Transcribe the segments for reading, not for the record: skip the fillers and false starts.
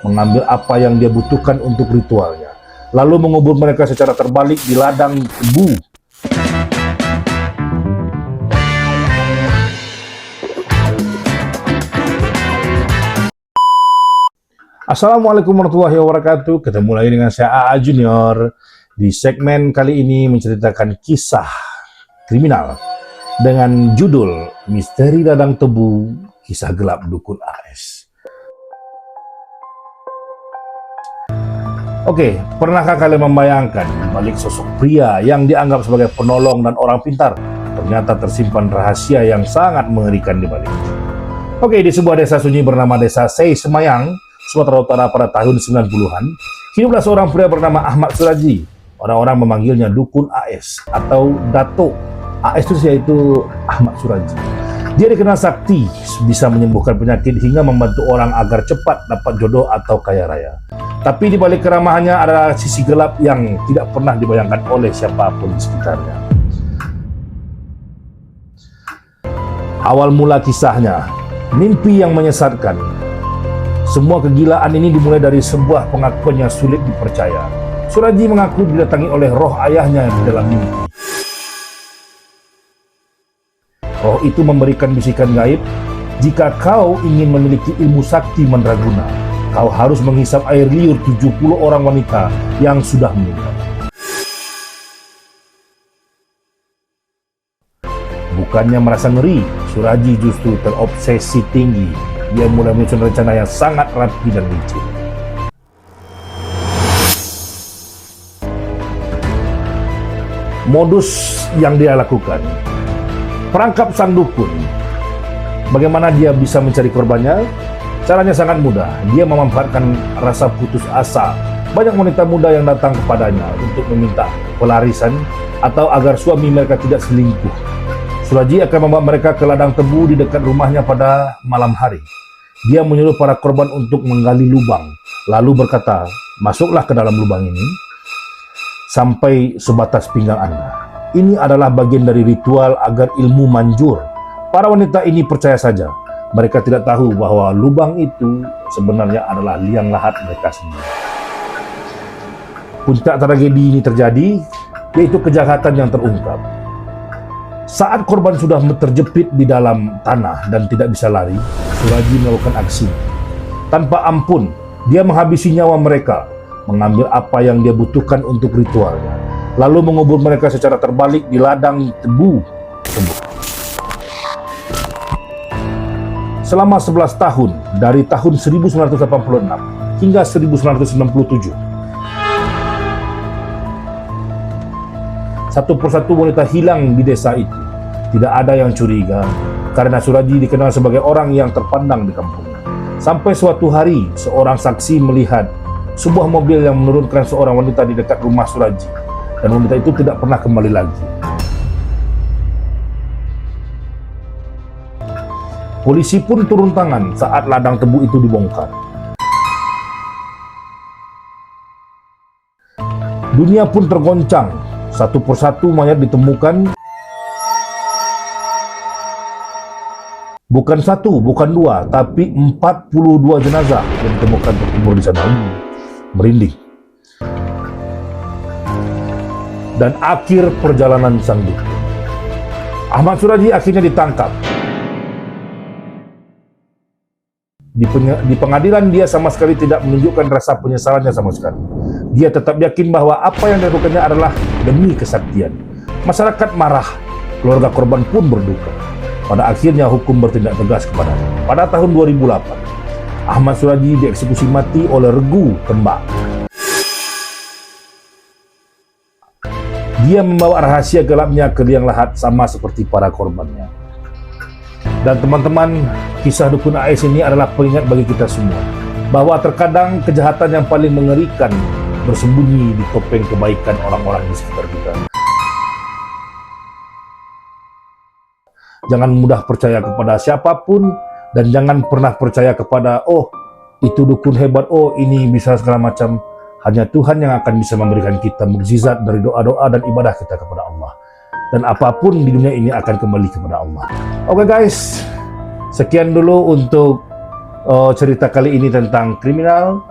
mengambil apa yang dia butuhkan untuk ritualnya, lalu mengubur mereka secara terbalik di ladang tebu. Assalamualaikum warahmatullahi wabarakatuh. Ketemu lagi dengan saya AA Junior. Di segmen kali ini menceritakan kisah kriminal dengan judul Misteri Ladang Tebu, Kisah Gelap Dukun AS. Oke, pernahkah kalian membayangkan balik sosok pria yang dianggap sebagai penolong dan orang pintar, ternyata tersimpan rahasia yang sangat mengerikan di balik? Oke, di sebuah desa sunyi bernama Desa Sei Semayang, Sumatera Utara pada tahun 90-an, hiduplah seorang pria bernama Ahmad Suraji. Orang-orang memanggilnya Dukun AS atau Dato. AS itu yaitu Ahmad Suraji. Dia dikenal sakti, bisa menyembuhkan penyakit hingga membantu orang agar cepat dapat jodoh atau kaya raya. Tapi di balik keramahannya ada sisi gelap yang tidak pernah dibayangkan oleh siapapun di sekitarnya. Awal mula kisahnya, mimpi yang menyesatkan. Semua kegilaan ini dimulai dari sebuah pengakuan yang sulit dipercaya. Suraji mengaku didatangi oleh roh ayahnya di dalam mimpi. Roh itu memberikan bisikan gaib, jika kau ingin memiliki ilmu sakti mandraguna, kau harus menghisap air liur 70 orang wanita yang sudah meninggal. Bukannya merasa ngeri, Suraji justru terobsesi tinggi. Dia mulai menyusun rencana yang sangat rapi dan licin. Modus yang dia lakukan, perangkap sang dukun. Bagaimana dia bisa mencari korbannya? Caranya sangat mudah. Dia memanfaatkan rasa putus asa banyak wanita muda yang datang kepadanya untuk meminta pelarisan atau agar suami mereka tidak selingkuh. Suraji akan membawa mereka ke ladang tebu di dekat rumahnya pada malam hari. Dia menyuruh para korban untuk menggali lubang, lalu berkata, masuklah ke dalam lubang ini sampai sebatas pinggang Anda. Ini adalah bagian dari ritual agar ilmu manjur. Para wanita ini percaya saja. Mereka tidak tahu bahwa lubang itu sebenarnya adalah liang lahat mereka sendiri. Puncak tragedi ini terjadi, yaitu kejahatan yang terungkap. Saat korban sudah terjepit di dalam tanah dan tidak bisa lari, Suraji melakukan aksi. Tanpa ampun, dia menghabisi nyawa mereka, mengambil apa yang dia butuhkan untuk ritualnya, lalu mengubur mereka secara terbalik di ladang tebu tersebut. Selama 11 tahun, dari tahun 1986 hingga 1997, satu persatu wanita hilang di desa itu. Tidak ada yang curiga, karena Suraji dikenal sebagai orang yang terpandang di kampungnya. Sampai suatu hari, seorang saksi melihat sebuah mobil yang menurunkan seorang wanita di dekat rumah Suraji, dan wanita itu tidak pernah kembali lagi. Polisi pun turun tangan saat ladang tebu itu dibongkar. Dunia pun tergoncang. Satu persatu mayat ditemukan. Bukan satu, bukan dua, tapi 42 jenazah yang ditemukan terkubur di sana. Merinding. Dan akhir perjalanan sang dukun. Ahmad Suraji akhirnya ditangkap. Di pengadilan dia sama sekali tidak menunjukkan rasa penyesalannya sama sekali. Dia tetap yakin bahwa apa yang dilakukannya adalah demi kesaktian. Masyarakat marah, keluarga korban pun berduka. Pada akhirnya hukum bertindak tegas kepadanya. Pada tahun 2008, Ahmad Suraji dieksekusi mati oleh regu tembak. Dia membawa rahasia gelapnya ke liang lahat sama seperti para korbannya. Dan teman-teman, kisah Dukun AS ini adalah pengingat bagi kita semua bahwa terkadang kejahatan yang paling mengerikan bersembunyi di topeng kebaikan orang-orang di sekitar kita. Jangan mudah percaya kepada siapapun, dan jangan pernah percaya kepada, oh itu dukun hebat, oh ini bisa segala macam. Hanya Tuhan yang akan bisa memberikan kita mukjizat dari doa-doa dan ibadah kita kepada Allah. Dan apapun di dunia ini akan kembali kepada Allah. Oke guys, sekian dulu untuk cerita kali ini tentang kriminal.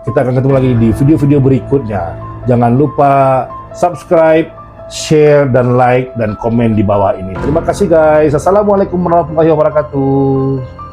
Kita akan ketemu lagi di video-video berikutnya. Jangan lupa subscribe, share, dan like, dan komen di bawah ini. Terima kasih guys. Assalamualaikum warahmatullahi wabarakatuh.